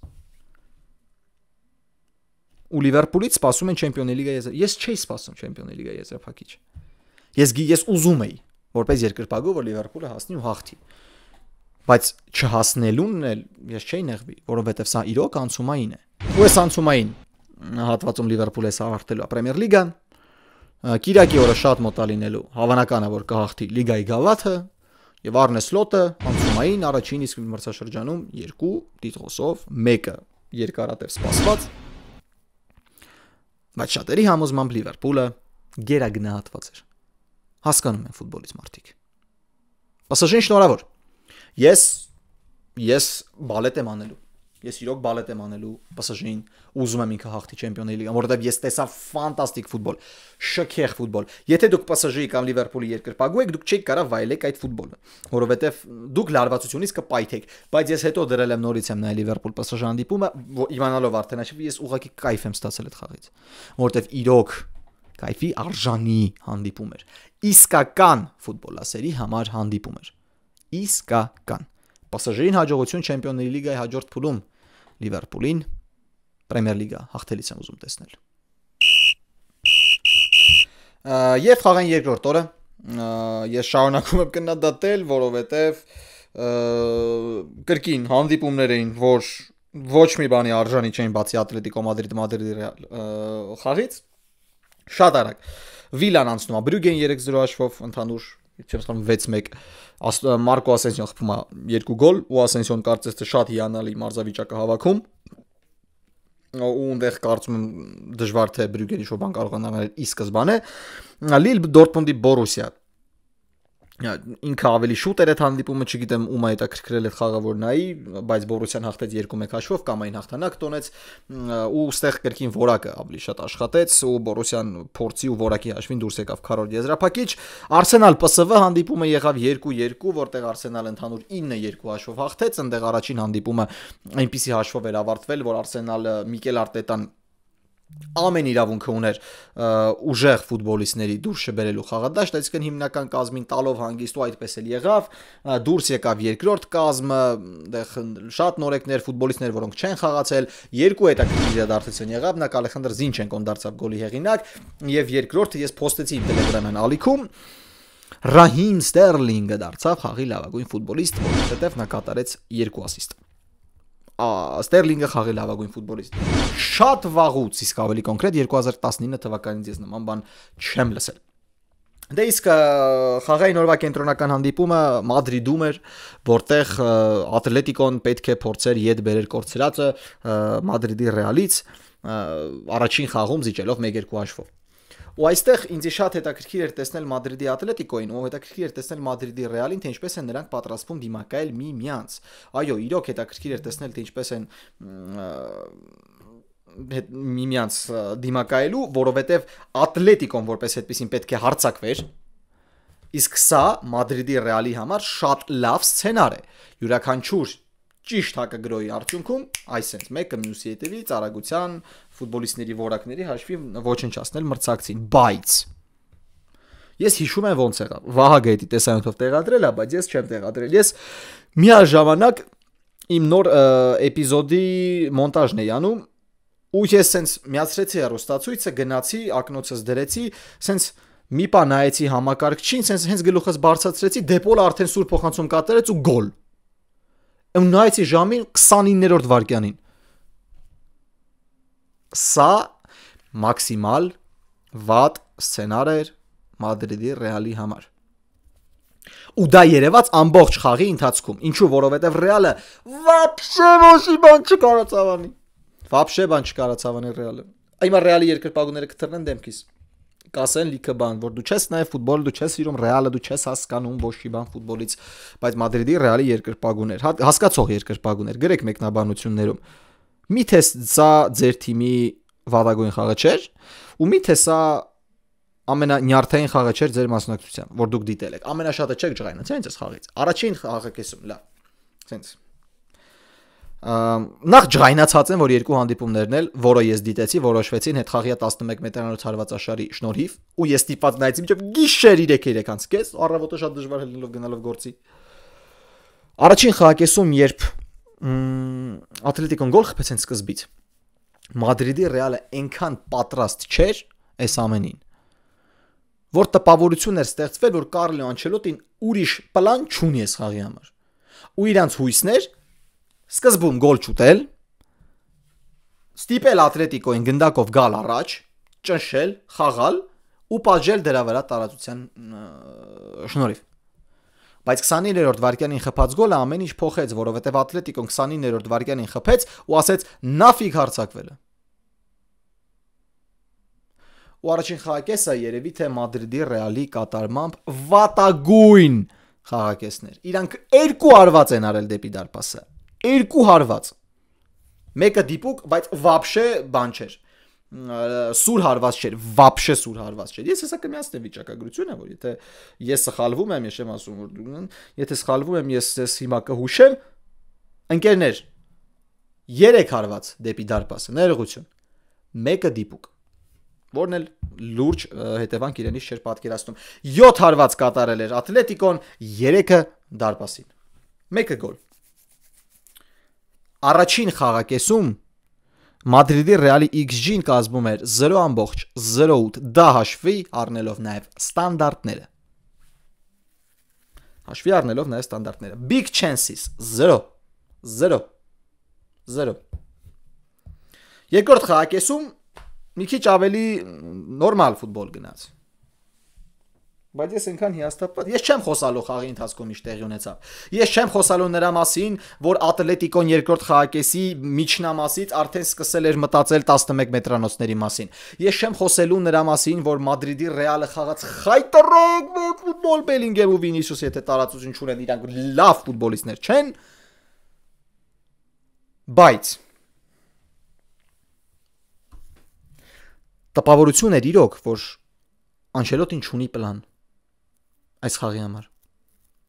Ու Լիվերպուլից սպասում են Չեմպիոնների լիգա ես չէի սպասում Չեմպիոնների լիգա եզրափակիչ։ Ես ուզում էի, որպես երկրպագու, որ Լիվերպուլը հասնի ու հաղթի։ Բայց չհասնելուն էլ ես չէի նեղվի, որովհետև սա իրոք անցումային է։ Ու այս անցումային հատվածում Լիվերպուլը սաղարթելու Պրեմիեր լիգան, Կիրակի օրը շատ մոտ լինելու հավանական է, որ կհաղթի լիգայի գավաթը, եւ Արնե Սլոտը անցումային առաջին իսկ մրցաշրջանում 2 տիտղոսով, մեկը երկարատև սպասված։ Բայց շատերի համոզմամբ Լիվերպուլը գերագնահատված էր։ Հասկանում են ֆուտբոլից մարդիկ։ Պասաժին շնորհավոր։ Ես բալետ եմ անելու։ Ես իրոք բալետ եմ անելու Պասաժին, ուզում եմ ինքը հաղթի Չեմպիոնների լիգան, որովհետև ես տեսա ֆանտաստիկ ֆուտբոլ, շքեղ ֆուտբոլ։ Եթե դուք Պասաժի կամ Լիվերպուլի երկրպագու եք, դուք չեք կարող վայելեք այդ ֆուտբոլը, որովհետև դուք լարվածությունից կպայթեք։ Բայց ես հետո դրել եմ նորից եմ նայել Լիվերպուլ Պասաժ հանդիպումը, իմանալով արդեն այսպես ես ուղղակի կայֆ եմ ստացել այդ խաղից, որովհետև իրոք կայֆի արժանի հանդիպում էր։ Իսկական ֆուտբոլասերի համար հանդիպում էր։ Իսկական։ Պասաժին հաջողություն Չեմպիոնների լիգայի հաջորդ փուլում Լիվերպուլին Պրեմիեր լիգա հաղթելիս եմ ուզում տեսնել։ Եվ խաղային երկրորդ օրը ես շարունակում եմ քննադատել, որովհետև կրկին հանդիպումներ էին, որ ոչ մի բանի արժանի չեն, բացի Ատլետիկո Մադրիդի խաղից։ Շատ արագ Վիլան անցնում է Բրյուգեն 3-0 հաշվով, ընդհանուր չեմ սխալվում 6-1 Մարկո Ասենսիոն խփում է 2 գոլ ու Ասենսիոն կարծես թե շատ հիանալի մարզավիճակը հավաքում ու այնտեղ կարծում եմ դժվար թե Բրյուգենի շո բան կարողանա անել ի սկզբանե Լիլ Դորտմունդի Բորուսիա ինքը ավելի շուտ էր այդ հանդիպումը, չգիտեմ ում է հետաքրքրել այդ խաղը որ նայի, բայց Բորուսիան հաղթեց 2-1 հաշվով կամ այն հաղթանակ տոնեց ու ստեղ կրկին որակը ավելի շատ աշխատեց ու Բորուսիան փորձի ու որակի հաշվին դուրս եկավ քառորդ եզրափակիչ։ Արսենալ PSV հանդիպումը եղավ 2-2, որտեղ Արսենալը ընդհանուր 9-2 հաշվով հաղթեց, այնտեղ առաջին հանդիպումը այնպիսի հաշվով էր ավարտվել, որ Արսենալը Միկել Արտետան ամեն իրավունքը ուներ ուժեղ ֆուտբոլիստների դուրս շբերելու խաղադաշտ, այսինքն հիմնական կազմին տալով հանգիստ ու այդպես էլ եղավ, դուրս եկավ երկրորդ կազմը, այնտեղ շատ նորեկներ ֆուտբոլիստներ, որոնք չեն խաղացել, երկու հետաքրքիր իրադարձություն եղավ, նա Ալեքսանդր Զինչենկոն դարձավ գոլի հեղինակ, եւ երկրորդը ես փոստեցի Telegram-ն ալիքում Ռահիմ Ստերլինգը դարձավ խաղի լավագույն ֆուտբոլիստ, որովհետեւ նա կատարեց 2 ասիստ։ Ստերլինգը խաղի լավագույն ֆուտբոլիստ։ Շատ վաղուց, իսկ ավելի կոնկրետ 2019 թվականից ես նման բան չեմ լսել։ Դե իսկ խաղային օրվա կենտրոնական հանդիպումը Մադրիդում էր, որտեղ Ատլետիկոն պետք է փորձեր յետ բերեր կորցրածը Մադրիդի Ռեալից առաջին խաղում զիջելով 1-2 հաշվով։ Ու այստեղ ինձ շատ հետաքրքիր էր տեսնել Մադրիդի Ատլետիկոին, ու հետաքրքիր էր տեսնել Մադրիդի Ռեալին, թե ինչպես են նրանք պատրաստվում դիմակայել միմյանց։ Այո, իրոք հետաքրքիր էր տեսնել, թե ինչպես են միմյանց դիմակայելու, որովհետև Ատլետիկոն որպես այդպեսին պետք է հարձակվեր, իսկ սա Մադրիդի Ռեալի համար շատ լավ սցենար է։ Յուրաքանչյուր ճիշտ հակագրոյի արդյունքում այսենց մեկը մյուսի հետևից արագության ֆուտբոլիստների որակների հաշվի ոչնչացնել մրցակցին, բայց ես հիշում եմ ոնց եղավ։ Վահագը էդի տեսանյութով տեղադրել է, բայց ես չեմ տեղադրել։ Ես միաժամանակ իմ նոր էպիզոդի մոնտաժն էի անում ու ես սենց միացրեցի հեռուստացույցը, գնացի, ակնոցս դրեցի, սենց մի պա նայեցի համակարգչին, սենց հենց գլուխս բարձրացրեցի, դեպոլը արդեն սուր փոխանցում կատարեց ու գոլ։ Ու նայեցի ժամին 29-րդ վայրկյանին։ Սա մաքսիմալ վատ սցենար էր Մադրիդի Ռեալի համար։ Ու դա երևաց ամբողջ խաղի ընթացքում։ Ինչու, որովհետև Ռեալը վաբշե ոչի բան չկարողացավ անի։ Վաբշե բան չկարողացավ անի Ռեալը։ Հիմա Ռեալի երկրպագուները կթռնեն դեմքիս։ Կասեն լիքը բան, որ դու չես նայ ֆուտբոլ, դու չես սիրում Ռեալը, դու չես հասկանում ոչի բան ֆուտբոլից, բայց Մադրիդի Ռեալի երկրպագուներ, հասկացող երկրպագուներ, գրեք մեկնաբանություններում։ Միթե սա ձեր թիմի վատագույն խաղը չէր, ու միթե սա ամենանյարդային խաղը չէր ձեր մասնակցությամբ, որ դուք դիտել եք։ Ամենաշատը չեք ջղայնացել այս խաղից։ Առաջին խաղը կեսում, լավ։ Սենց։ Նախ ջղայնացած են, որ երկու հանդիպումներն էլ, որը ես դիտեցի, որոշվեցին հետխաղյա 11 մետրանոց հարվածաշարի շնորհիվ, ու ես ստիպված նայեցի մինչև գիշեր 3:30 կես, առավոտը շատ դժվար ելնելով գնալով գործի։ Առաջին խաղակեսում, երբ Ատլետիկոն գոլ խփեց սկզբից, Մադրիդի Ռեալը այնքան պատրաստ չէր այս ամենին, որ տպավորություն էր ստեղծվել, որ Կարլո Անչելոտին ուրիշ պլան չունի այս խաղի համար։ Ու իրանց հույսներ սկզբում գոլ չուտել, ստիպել Ատլետիկոին գնդակով գալ առաջ, ճնշել, խաղալ ու պատժել դրա վրա տարածության շնորհիվ։ Բայց 29-րդ վայրկյանին խփած գոլը ամեն ինչ փոխեց, որովհետև Ատլետիկոն 29-րդ վայրկյանին խփեց ու ասեց նաֆիգ հարձակվելը։ Ու առաջին խաղակեսը երևի թե Մադրիդի Ռեալի կատարմամբ վատագույն խաղակեսներ։ Իրանք երկու հարված են արել դեպի դարպասը։ Երկու հարված։ Մեկը դիպուկ, բայց վաբշե բան չէր։ Սուր հարված չէր, վաբշե սուր հարված չէր։ Ես հեսա կմիացնեմ վիճակագրությունը, որ եթե ես սխալվում եմ, ես չեմ ասում, որ եթե սխալվում եմ, ես հիմա կհուշեմ, ընկերներ, 3 հարված դեպի դարպասը, ներողություն։ Մեկը դիպուկ, որն էլ լուրջ հետևանք իրենից չէր պատկերացնում։ 7 հարված կատարել էր Ատլետիկոն, 3-ը դարպասին։ Մեկը գոլ։ Առաջին խաղակեսում Մադրիդի Ռեալի XG-ն կազմում էր 0.08, դա հաշվի առնելով նաև ստանդարտները։ Big chances 0. Երկրորդ խաղակեսում մի քիչ ավելի նորմալ ֆուտբոլ գնաց։ Բայց ես այնքան հիասթափված, ես չեմ խոսալու խաղի ընթացքում ինչ տեղի ունեցավ։ Ես չեմ խոսալու նրա մասին, որ Ատլետիկոն երկրորդ խաղակեսի միջնամասից արդեն սկսել էր մտածել 11 մետրանոցների մասին։ Ես չեմ խոսելու նրա մասին, որ Մադրիդի Ռեալը խաղաց խայտարակ ֆուտբոլ Բելինգեմ ու Վինիսիուս եթե տարածություն չունեն, իրանք լավ ֆուտբոլիստներ չեն։ Բայց տպավորություն էր իրոք, որ Անչելոտին չունի պլան այս խաղի համար։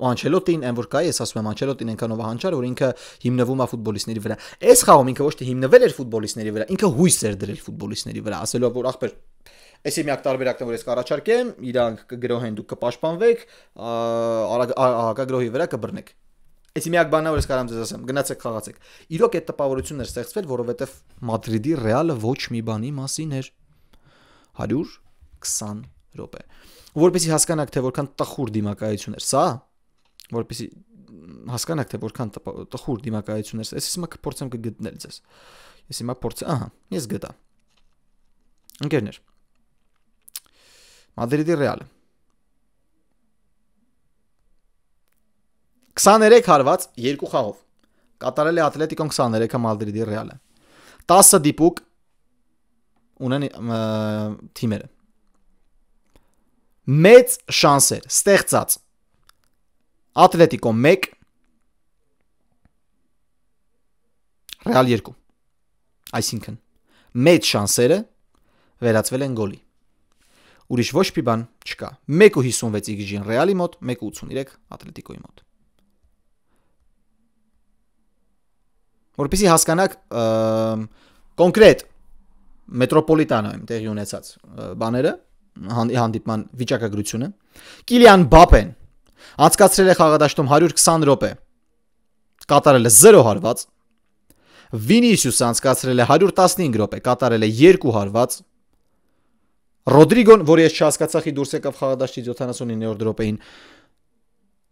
Ու Անչելոտին, այն որ կա, ես ասում եմ, Անչելոտին այնքան ովահանչար, որ ինքը հիմնվում է ֆուտբոլիստների վրա։ Այս խաղում ինքը ոչ թե հիմնվել էր ֆուտբոլիստների վրա, ինքը հույս էր դրել ֆուտբոլիստների վրա, ասելով, որ ախպեր, այսի միակ տարբերակն է, որ ես կառաջարկեմ, իրանք կգրոհեն, դուք կպաշտպանվեք, հակագրոհի վրա կբռնեք։ Այսի միակ բանն է, որ ես կարամ ձեզ ասեմ, գնացեք խաղացեք։ Իրոք այդ տպավորությունն էր ստեղծվել, որովհետև Մադրիդի Ռեալը ոչ մի բանի մասին էր 120 րոպե։ Որպեսզի հասկանաք, թե որքան տխուր դիմակայություն էր սա, որպեսզի հասկանաք, թե որքան տխուր դիմակայություն էր, ես հիմա կփորձեմ կգտնել ձեզ։ Ես հիմա փորձեմ, ահա, ես գտա։ Ընկերներ, Մադրիդի Ռեալը 23 հարված 2 խաղով կատարել է Ատլետիկոն 23-ը Մադրիդի Ռեալը։ 10 դիպուկ ունեն թիմերը։ Մեծ շանսեր ստեղծած Ատլետիկոն 1 Ռեալ 2, այսինքն մեծ շանսերը վերածվել են գոլի։ Ուրիշ ոչ մի բան չկա։ 1.56 XG-ն Ռեալի մոտ, 1.83 Ատլետիկոյի մոտ։ Որպեսզի հասկանաք կոնկրետ մետրոպոլիտանոյում տեղի ունեցած բաները, հանդիպման վիճակագրությունը, Կիլիան Մբապեն անցկացրել է խաղադաշտում 120 րոպե, կատարել է 0 հարված, Վինիսիուսը անցկացրել է 115 րոպե, կատարել է 2 հարված, Ռոդրիգոն, որը ես չհասկացա, խի դուրս եկավ խաղադաշտից 79-րդ րոպեին,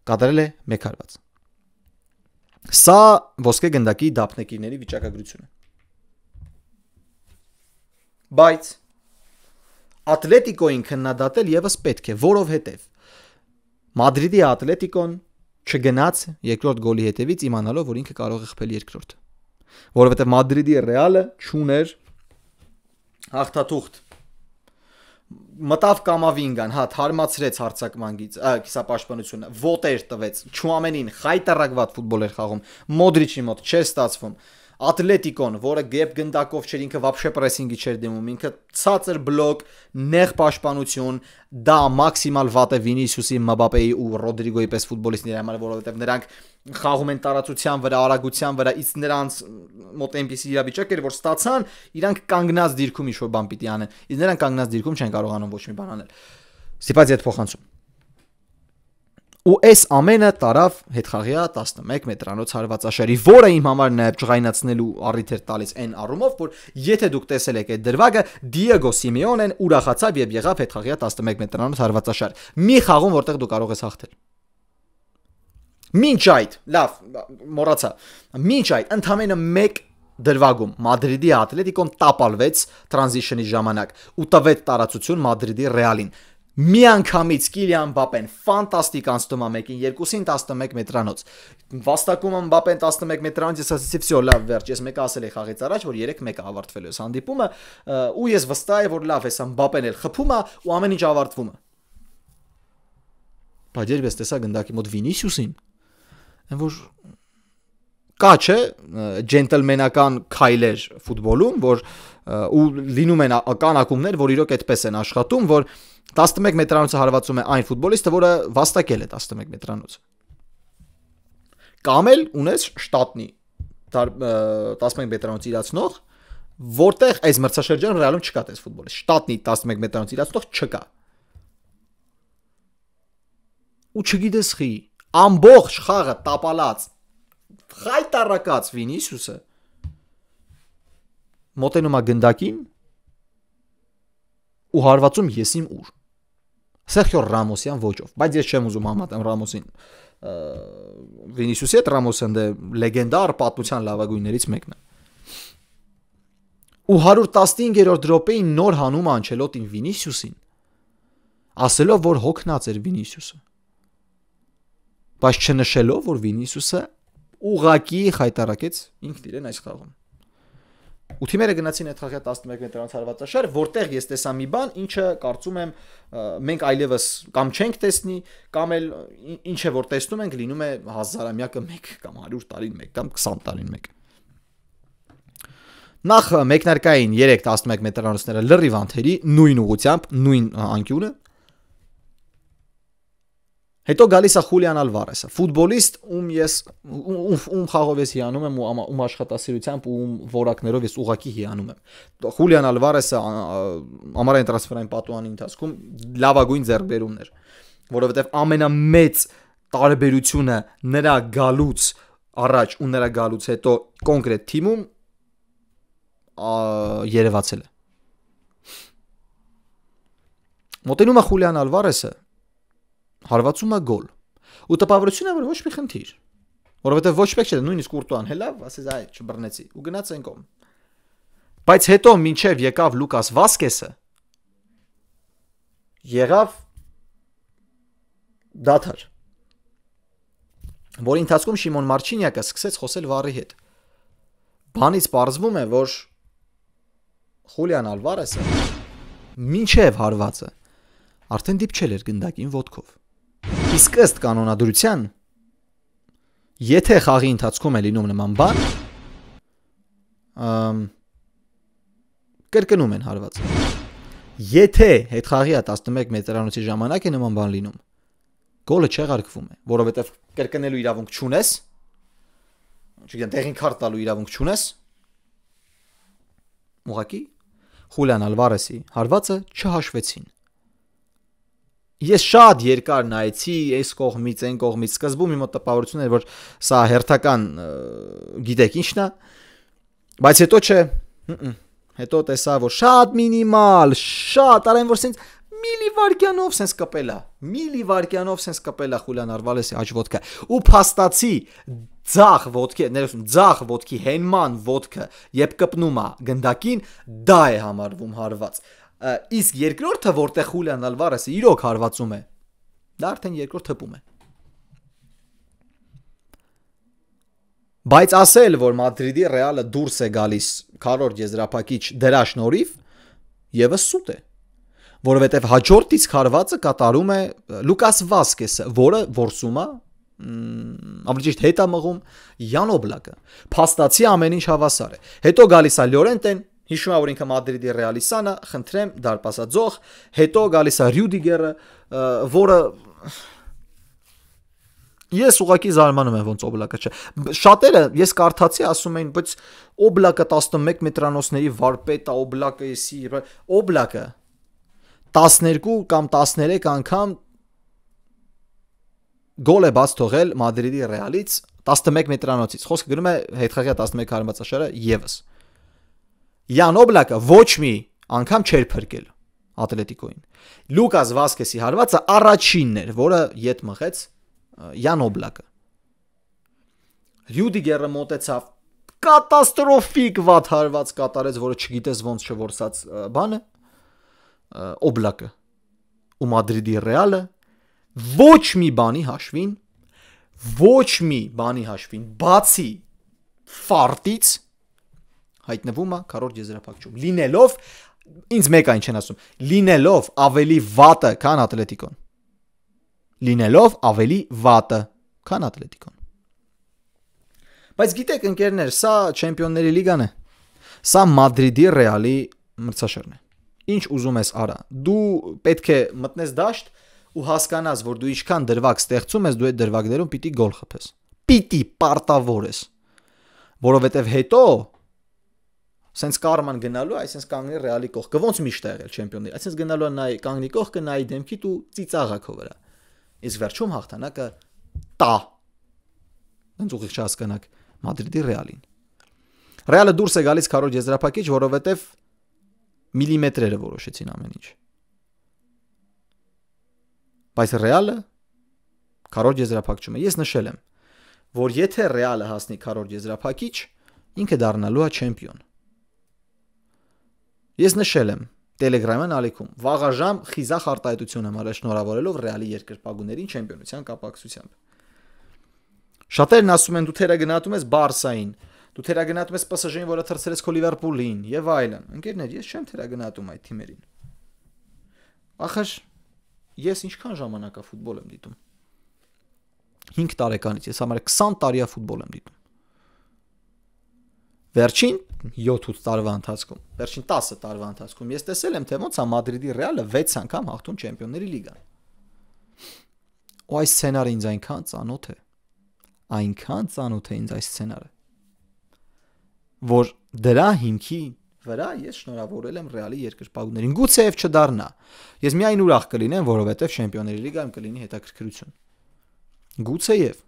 կատարել է 1 հարված։ Սա ոսկե գնդակի դափնեկիրների վիճակագրությունը։ Բայց Ատլետիկոին քննադատել եւս պետք է, որովհետեւ Մադրիդի Ատլետիկոն չգնաց երկրորդ գոլի հետևից իմանալով, որ ինքը կարող է խփել երկրորդ։ Որովհետև Մադրիդի Ռեալը չուներ հաղթաթուղթ։ Մտավ կամավինգան, թարմացրեց հարցակման կիսապաշտպանությունը, ոտեր տվեց, Չուամենին խայտարակված ֆուտբոլ էր խաղում, Մոդրիչի մոտ չէր ստացվում։ Ատլետիկոն, որը գեփ գնդակով չէր, ինքը վաբշե պրեսինգի չէր դիմում, ինքը ցածր բլոկ, նեղ պաշտպանություն, դա մաքսիմալ վատ է Վինիսիուսի, Մբապեի ու Ռոդրիգոյի պես ֆուտբոլիստների համար, որովհետև նրանք խաղում են տարածության վրա, արագության վրա, իսկ նրանց մոտ այնպիսի իրավիճակ էր, որ ստացան, իրանք կանգնած դիրքում ինչ-որ բան պիտի անեն, իսկ նրանք կանգնած դիրքում չեն կարողանում ոչ մի բան անել։ Ստիպած հետ փոխանցում։ Ու այս ամենը տարավ հետխաղյա 11 մետրանոց հարվածաշարի, որը իմ համար նաև ջղայնացնելու առիթ էր տալիս այն առումով, որ եթե դուք տեսել եք այդ դրվագը, Դիեգո Սիմեոնեն ուրախացավ եւ եղավ հետխաղյա 11 մետրանոց հարվածաշար։ Մի խաղում, որտեղ դու կարող ես հաղթել։ Մինչ այդ, լավ, մոռացա։ Մինչ այդ ընդամենը 1 դրվագում Մադրիդի Ատլետիկոն տապալվեց տրանզիշնի ժամանակ ու տվեց տարածություն Մադրիդի Ռեալին։ Միանգամից Կիլիան Մբապեն ֆանտաստիկ անցնում է 1-ին 2-ին 11 մետրանոց։ Վաստակում է Մբապեն 11 մետրանոց, ես ասացի, «Վсё, լավ, վերջ, ես մեկը ասել էի խաղից առաջ, որ 3-1 ավարտվելու է հանդիպումը, ու ես վստահ եմ, որ լավ է, սա Մբապեն էլ խփում է ու ամեն ինչ ավարտվում է»։ Բայց երբ ես տեսա գնդակի մոտ Վինիսիուսին, որ կա չէ ջենտլմենական քայլեր ֆուտբոլում, որ ու լինում են կան ակումբներ, որ իրոք այդպես են աշխատում, որ 11 մետրանոցը հարվածում է այն ֆուտբոլիստը, որը վաստակել է 11 մետրանոցը։ Կամ էլ ունես շտատնի 11 մետրանոց իրացնող, որտեղ այս մրցաշրջանում ռեալում չկա այս ֆուտբոլիստ։ Շտատնի 11 մետրանոց իրացնող չկա։ Ու չգիտես խի, ամբողջ խաղը տապալած խայտարակած Վինիսիուսը մոտենում է գնդակին ու հարվածում եսիմ ուր Սերխիո Ռամոսյան ոճով, բայց ես չեմ ուզում համատեմ Ռամոսին Վինիսիուսի հետ, Ռամոսը դե լեգենդար պատմության լավագույններից մեկն է։ Ու 115-րդ րոպեին նոր հանում Անչելոտին Վինիսիուսին, ասելով, որ հոգնած էր Վինիսիուսը, բայց չնշելով, որ Վինիսիուսը ուղակի խայտարակեց ինքն իրեն այս խաղում։ Ու թիմերը գնացին այդ խաղի 11 մետրանոց հարվածաշար, որտեղ ես տեսա մի բան, ինչը կարծում եմ մենք այլևս կամ չենք տեսնի, կամ էլ ինչը որ տեսնում ենք լինում է հազարամյակը 1 կամ 100 տարին 1 կամ 20 տարին 1։ Նախ մեկնարկային 3 11 մետրանոցները լրիվ անթերի, նույն ուղությամբ, նույն անկյունը։ Հետո գալիս է Խուլիան Ալվարեսը, ֆուտբոլիստ, ում խաղով ես հիանում եմ ու ում աշխատասիրությամբ ու ում որակներով ես ուղակի հիանում եմ։ Խուլիան Ալվարեսը ամառային տրանսֆերային պատուհանի ընթացքում լավագույն ձեռքբերումն էր, որովհետև ամենամեծ տարբերությունը նրա գալուց առաջ ու նրա գալուց հետո կոնկրետ թիմում երևացել է։ Մոտենում է Խուլիան Ալվարեսը, հարվածում է գոլ։ Ու տպավորությունը որ ոչ մի խնդիր, որովհետև ոչ մեկ չէ, նույնիսկ Կուրտուան հելավ, ասես այ չբռնեցի ու գնաց այն կողմ։ Բայց հետո մինչև եկավ Լուկաս Վասկեսը, եղավ դաթար, որի ընթացքում Շիմոն Մարչինյակը սկսեց խոսել վառի հետ։ Բանից պարզվում է, որ Խուլիան Ալվարեսը մինչև հարվածը արդեն դիպչել էր գնդակին ոտքով։ Իսկ ըստ կանոնադրության, եթե խաղի ընթացքում է լինում նման բան, կրկնում են հարվածը։ Եթե հետխաղի 11 մետրանոցի ժամանակ է նման բան լինում, գոլը չեղարկվում է, որովհետև կրկնելու իրավունք չունես, չգիտեմ, տեղին քարտ տալու իրավունք չունես, ուղղակի Խուլիան Ալվարեսի հարվածը չհաշվեցին։ Ես շատ երկար նայեցի այս կողմից, այն կողմից, սկզբում իմ մոտ տպավորություն էր, որ սա հերթական գիտեք ինչն է, բայց հետո չէ, հետո տեսա, որ շատ մինիմալ, շատ արեն, որ սենց միլիվարկյանով սենց կպել է Խուլիան Ալվարեսի աջ ոտքը ու փաստացի ձախ ոտքի հենման ոտքը, երբ կպնում է գնդակին, դա է համարվում հարված։ Իսկ երկրորդը, որտեղ Խուլիան Ալվարեսը իրոք հարվածում է Դա արդեն երկրորդ թփում է։ Բայց ասել, որ Մադրիդի Ռեալը դուրս է գալիս քառորդ եզրափակիչ դրա շնորհիվ, եւս սուտ է, որովհետեւ հաջորդից քարվածը կատարում է Լուկաս Վասկեսը, որը որսում է, ավելի ճիշտ հետ է մղում Յան Օբլակը։ Փաստացի ամեն ինչ հավասար է։ Հետո գալիս է Լյորենտեն, հիշում ա որ ինքը Մադրիդի Ռեալի սանը, խնդրեմ դարպասաձող, հետո գալիս է Ռյուդիգերը, որը ես ուղղակի զարմանում եմ ոնց Օբլակը չէ։ Շատերը ես կարդացի ասում էին, բայց Օբլակը 11 մետրանոցների վարպետ է, Օբլակը էսի, Օբլակը 12 կամ 13 անգամ գոլ է բաց թողել Մադրիդի Ռեալից 11 մետրանոցից։ Խոսքը գրում է հետխաղյա 11 հարմացաշարը եւս։ Յան Օբլակը ոչ մի անգամ չէր փրկել Ատլետիկոին։ Լուկաս Վասկեսի հարվածը առաջինն էր, որը յետ մղեց Յան Օբլակը։ Ռյուդիգերը մոտեցավ կատաստրոֆիկ վատ հարված կատարեց, որը չգիտես ոնց չորսած բանը Օբլակը ու Մադրիդի Ռեալը ոչ մի բանի հաշվին բացի ֆարտից հայտնվում է քառորդ եզրափակչում լինելով ինձ մեկ այն չեն ասում լինելով ավելի վատը քան Ատլետիկոն բայց գիտեք ընկերներ սա չեմպիոնների լիգան է սա Մադրիդի Ռեալի մրցաշարն է ինչ ուզում ես արա դու պետք է մտնես դաշտ ու հասկանաս որ դու ինչքան դրվագ ստեղծում ես դու այդ դրվագներում պիտի գոլ խփես պիտի պարտավոր ես որովհետև հետո սենց կարման գնալու այսպես կանգնի Ռեալի կողքը ոնց միշտ եղել չեմպիոնների այսպես գնալու նայ կանգնի կողքը նայ դեմքիդ ու ծիծաղա քո վրա իսկ վերջում հաղթանակը տա ոնց ուղիղ չհասկանաք Մադրիդի Ռեալին Ռեալը դուրս է գալիս քառորդ եզրափակիչ որովհետև միլիմետրերը որոշեցին ամեն ինչ բայց Ռեալը քառորդ եզրափակչում է ես նշել եմ որ եթե Ռեալը հասնի քառորդ եզրափակիչ ինքը դառնալու է չեմպիոն ես նշել եմ Telegram-յան ալիքում վաղաժամ խիզախ արտահայտություն եմ արել շնորհավորելով Ռեալի երկրպագուներին չեմպիոնության կապակցությամբ Շատերն ասում են դու թերագնահատում ես Բարսային դու թերագնահատում ես PSG-ին որը թռցրեց քո Լիվերպուլին եւ այլն ընկերներ ես չեմ թերագնահատում այդ թիմերին ախր ես ինչքան ժամանակա ֆուտբոլ եմ դիտում 5 տարեկանից ես համար 20 տարիա ֆուտբոլ եմ դիտում վերջին 7-8 տարվա ընթացքում վերջին 10 տարվա ընթացքում ես տեսել եմ թե ոնց է Մադրիդի Ռեալը 6 անգամ հաղթում չեմպիոնների լիգան ու այս սցենարը ինձ այնքան ծանոթ է ինձ այս սցենարը որ դրա հիմքի վրա ես շնորհավորել եմ Ռեալի երկրպագուներին գուցեև չդառնա ես միայն ուրախ կլինեմ որովհետև չեմպիոնների լիգայում կլինի հետաքրքրություն գուցեև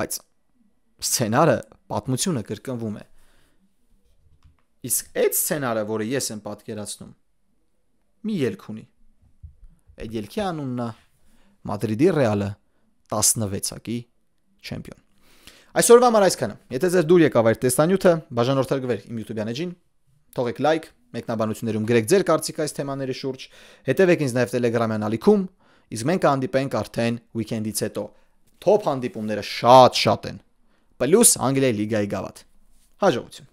բայց սցենարը պատմությունը կրկնվում է իսկ այդ սցենարը որը ես եմ պատկերացնում մի ելք ունի այդ ելքի անունն է Մադրիդի Ռեալը 16-ակի չեմպիոն Այսօրվա համար այսքանը եթե ձեզ դուր եկավ այդ տեսանյութը բաժանորդագրվեք իմ YouTube-յան էջին թողեք լայք մեկնաբանություններում գրեք ձեր կարծիքը այս թեմաների շուրջ հետևեք ինձ նաև Telegram-յան ալիքում իսկ մենք կհանդիպենք արդեն weekend-ից հետո top հանդիպումները շատ են Պլյուս Անգլիայի լիգայի գավաթ հաջողություն